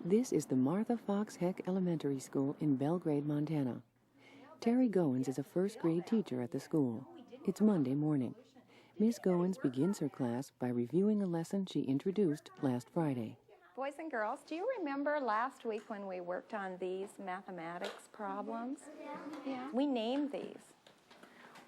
This is the Martha Fox Heck Elementary School in Belgrade, Montana. Terry Goins is a first-grade teacher at the school. It's Monday morning. Miss Goins begins her class by reviewing a lesson she introduced last Friday. Boys and girls, do you remember last week when we worked on these mathematics problems? Yeah. We named these.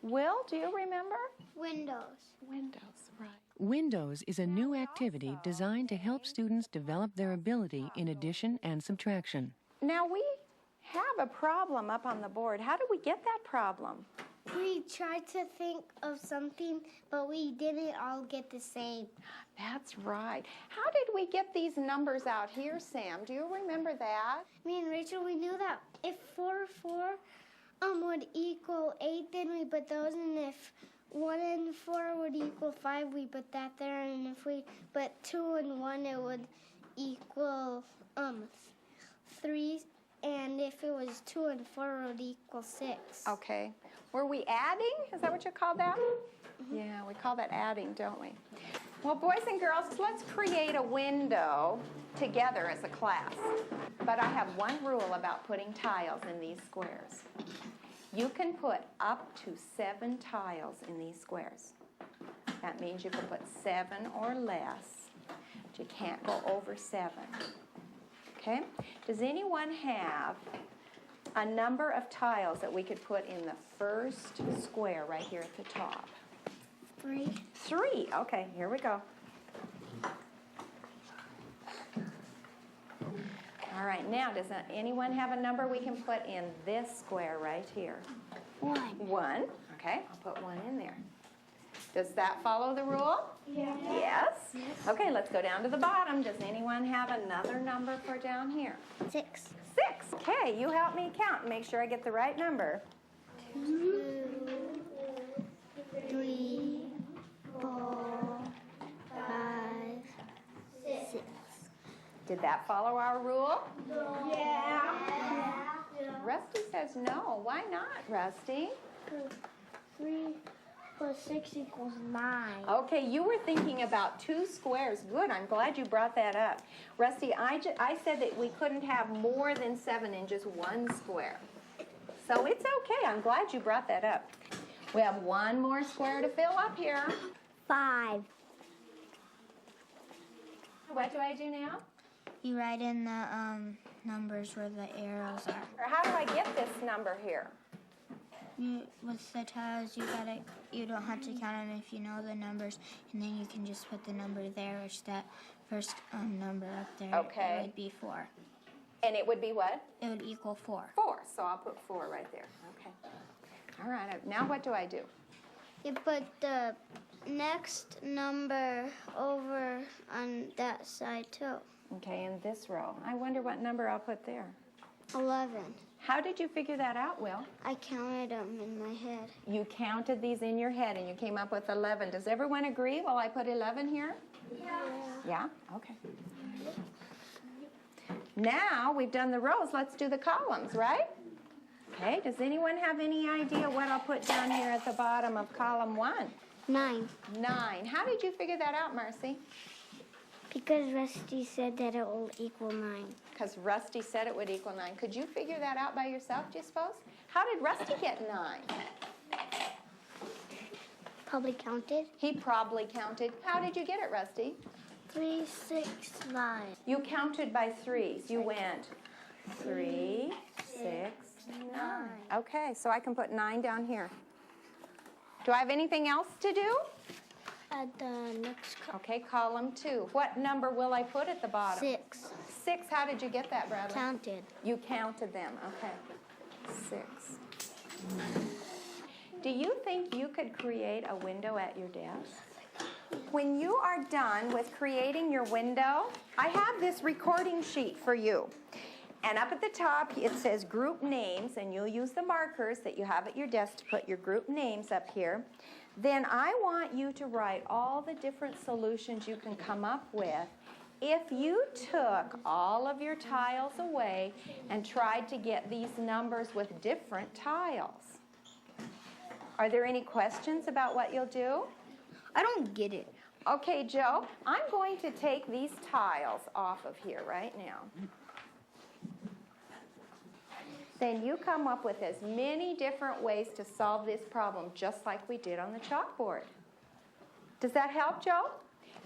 Will, do you remember? Windows. Windows, right. Windows is a new activity designed to help students develop their ability in addition and subtraction. Now we have a problem up on the board. How did we get that problem? We tried to think of something, but we didn't all get the same. That's right. How did we get these numbers out here, Sam? Do you remember that? Me and Rachel, we knew that if 4 would equal 8, then we put those in. If 1 and 4 would equal 5, we put that there. And if we put 2 and 1, it would equal 3. And if it was 2 and 4, it would equal 6. Okay. Were we adding? Is that what you call that? Mm-hmm. Yeah, we call that adding, don't we? Well, boys and girls, let's create a window together as a class. But I have one rule about putting tiles in these squares. You can put up to 7 tiles in these squares. That means you can put 7 or less, but you can't go over 7. Okay? Does anyone have a number of tiles that we could put in the first square right here at the top? 3. 3. Okay, here we go. All right, now does anyone have a number we can put in this square right here? 1. 1. Okay, I'll put 1 in there. Does that follow the rule? Yeah. Yes? Okay, let's go down to the bottom. Does anyone have another number for down here? 6. 6. Okay, you help me count and make sure I get the right number. 2, 3, 4, 5, 6. Did that follow our rule? Yeah. Rusty says no. Why not, Rusty? 3 plus 6 equals 9. Okay, you were thinking about 2 squares. Good, I'm glad you brought that up. Rusty, I said that we couldn't have more than 7 in just 1 square. So it's okay, I'm glad you brought that up. We have 1 more square to fill up here. 5. What do I do now? You write in the numbers where the arrows are. Or how do I get this number here? With the tiles, you don't have to count them if you know the numbers, and then you can just put the number there, which that first number up there, Okay. it would be 4. And it would be what? It would equal 4. 4, so I'll put 4 right there. Okay. All right, now what do I do? You put the next number over on that side too. Okay, in this row. I wonder what number I'll put there. 11. How did you figure that out, Will? I counted them in my head. You counted these in your head and you came up with 11. Does everyone agree while I put 11 here? Yeah. Yeah? Okay. Now we've done the rows, let's do the columns, right? Okay, does anyone have any idea what I'll put down here at the bottom of column 1? 9. 9. How did you figure that out, Marcy? Because Rusty said that it will equal 9. Because Rusty said it would equal 9. Could you figure that out by yourself, do you suppose? How did Rusty get 9? Probably counted. He probably counted. How did you get it, Rusty? 3, 6, 9. You counted by 3s. You went 3, 6, 9. Okay, so I can put 9 down here. Do I have anything else to do? At the next Okay, column 2. What number will I put at the bottom? 6. 6. How did you get that, Bradley? Counted. You counted them. Okay. 6. Do you think you could create a window at your desk? When you are done with creating your window, I have this recording sheet for you. And up at the top, it says group names, and you'll use the markers that you have at your desk to put your group names up here. Then I want you to write all the different solutions you can come up with if you took all of your tiles away and tried to get these numbers with different tiles. Are there any questions about what you'll do? I don't get it. Okay, Joe, I'm going to take these tiles off of here right now. then you come up with as many different ways to solve this problem, just like we did on the chalkboard. Does that help, Joe?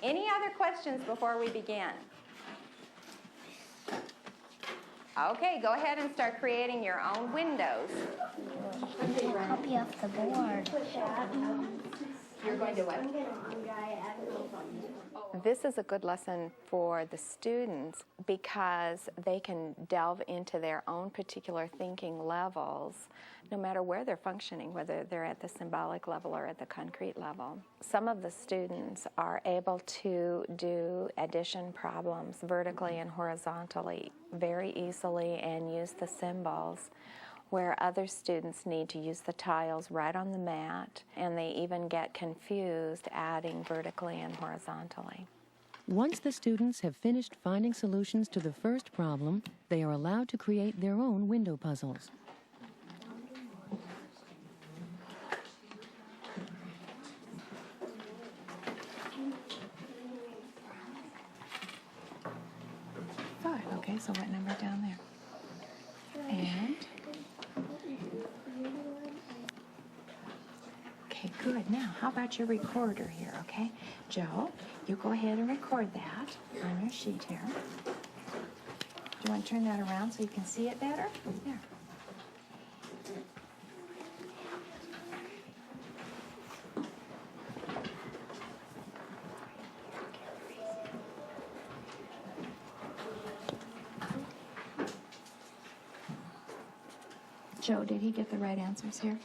Any other questions before we begin? Okay, go ahead and start creating your own windows. Copy off the board. You're going to what? This is a good lesson for the students because they can delve into their own particular thinking levels no matter where they're functioning, whether they're at the symbolic level or at the concrete level. Some of the students are able to do addition problems vertically and horizontally very easily and use the symbols, where other students need to use the tiles right on the mat, and they even get confused adding vertically and horizontally. Once the students have finished finding solutions to the first problem, they are allowed to create their own window puzzles. Five. Okay, so what number down there? And? Okay, good. Now, how about your recorder here, okay? Joe, you go ahead and record that on your sheet here. Do you want to turn that around so you can see it better? There. Joe, did he get the right answers here?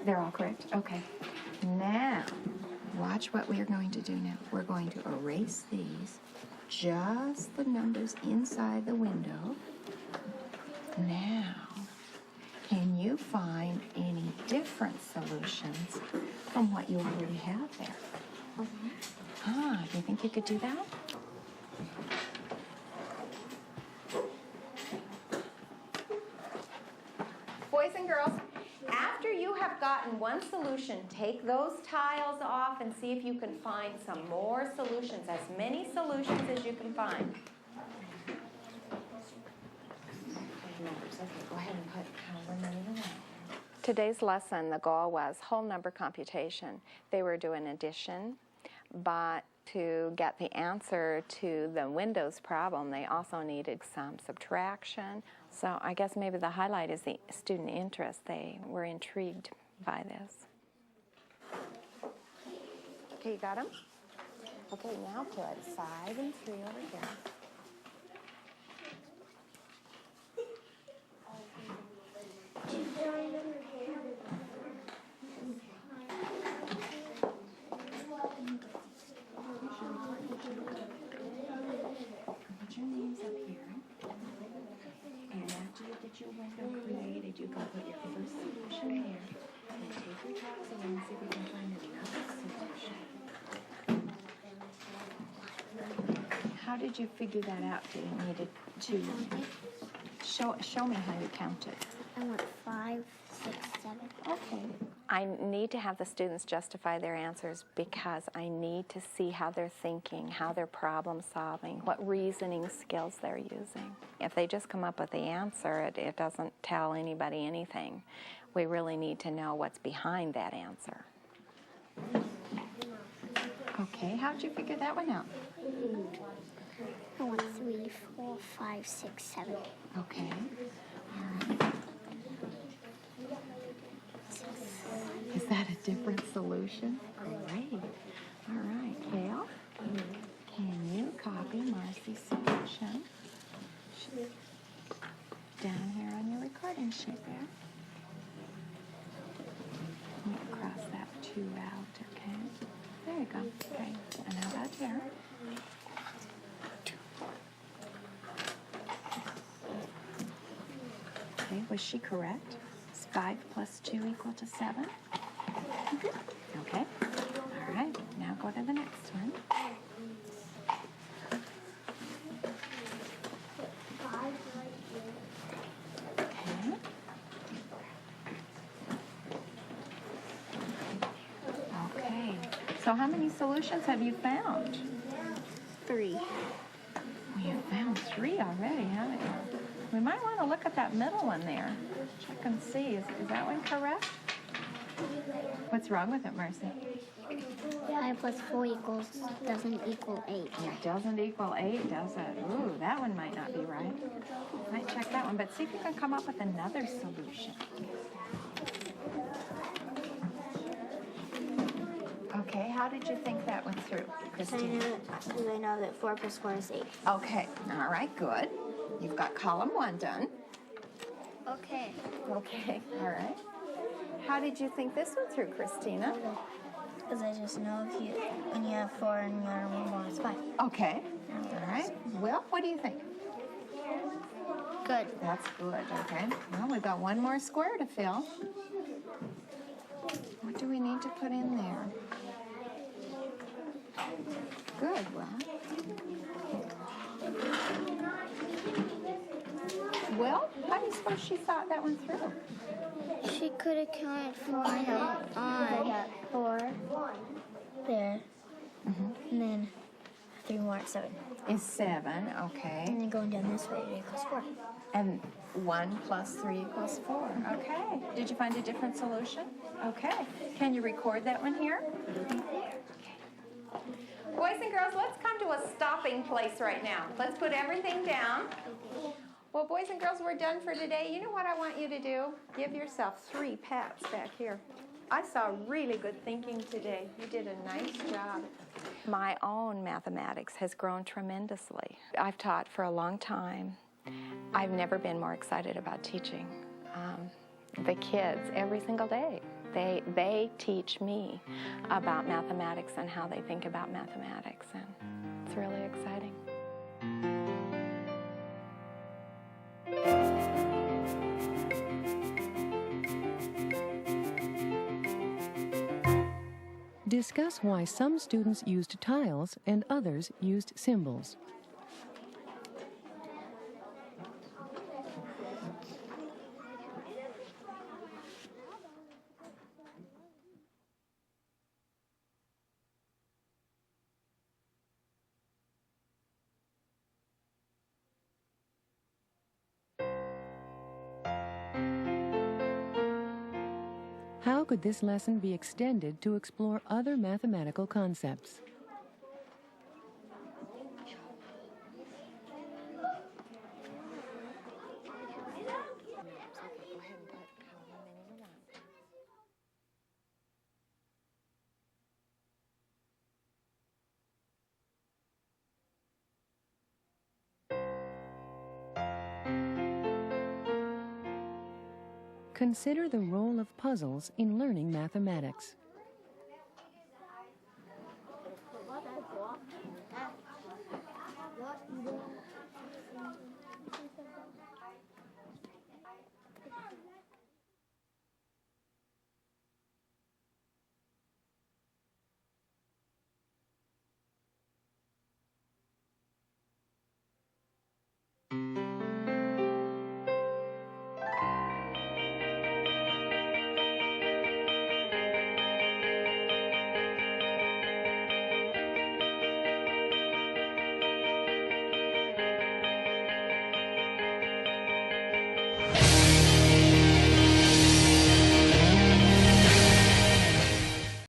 They're all correct? Okay. Now, watch what we are going to do now. We're going to erase these, just the numbers inside the window. Now, can you find any different solutions from what you already have there? Ah, do you think you could do that? Boys and girls, after you have gotten one solution, take those tiles off and see if you can find some more solutions, as many solutions as you can find. Go ahead and put however many you want. Today's lesson, the goal was whole number computation. They were doing addition, but to get the answer to the Windows problem, they also needed some subtraction. So I guess maybe the highlight is the student interest. They were intrigued by this. Okay, you got them? Okay, now put 5 and 3 over here. Put your names up here. And after you get your window created, you go put your first solution there. And take your tiles away and see if we can find another solution. How did you figure that out? Do you need to show me how you counted? I want 5, 6, 7. Okay. I need to have the students justify their answers because I need to see how they're thinking, how they're problem solving, what reasoning skills they're using. If they just come up with the answer, it doesn't tell anybody anything. We really need to know what's behind that answer. Okay, how'd you figure that one out? I want 3, 4, 5, 6, 7. Okay. All right. Is that a different solution? Great. All right, Kale, can you copy Marcy's solution down here on your recording sheet there? You can cross that 2 out, okay? There you go. Okay, and how about here? Okay, was she correct? Is 5 plus 2 equal to 7? Okay. All right. Now go to the next one. Okay. So how many solutions have you found? 3. Well, you found 3 already, haven't you? We might want to look at that middle one there. Check and see. Is that one correct? What's wrong with it, Mercy? 5 plus 4 doesn't equal 8. It doesn't equal 8, does it? Ooh, that one might not be right. Might check that one, but see if you can come up with another solution. Okay, how did you think that went through, Christine? I know that 4 plus 4 is 8. Okay, all right, good. You've got column 1 done. Okay. Okay, all right. How did you think this went through, Christina? Because I just know when you have 4 and you add 1 more, it's 5. Okay, all right. Well, what do you think? Good. That's good, okay. Well, we've got 1 more square to fill. What do we need to put in there? Good, well, how do you suppose she thought that went through? She could have counted 4 on 4 there, and then 3 more at 7. Is 7, okay. And then going down this way, it equals 4. And 1 plus 3 equals 4. Okay. Did you find a different solution? Okay. Can you record that one here? Okay. Boys and girls, let's come to a stopping place right now. Let's put everything down. Well, boys and girls, we're done for today. You know what I want you to do? Give yourself 3 pats back here. I saw really good thinking today. You did a nice job. My own mathematics has grown tremendously. I've taught for a long time. I've never been more excited about teaching. The kids, every single day, they teach me about mathematics and how they think about mathematics, and it's really exciting. Discuss why some students used tiles and others used symbols. How could this lesson be extended to explore other mathematical concepts? Consider the role of puzzles in learning mathematics.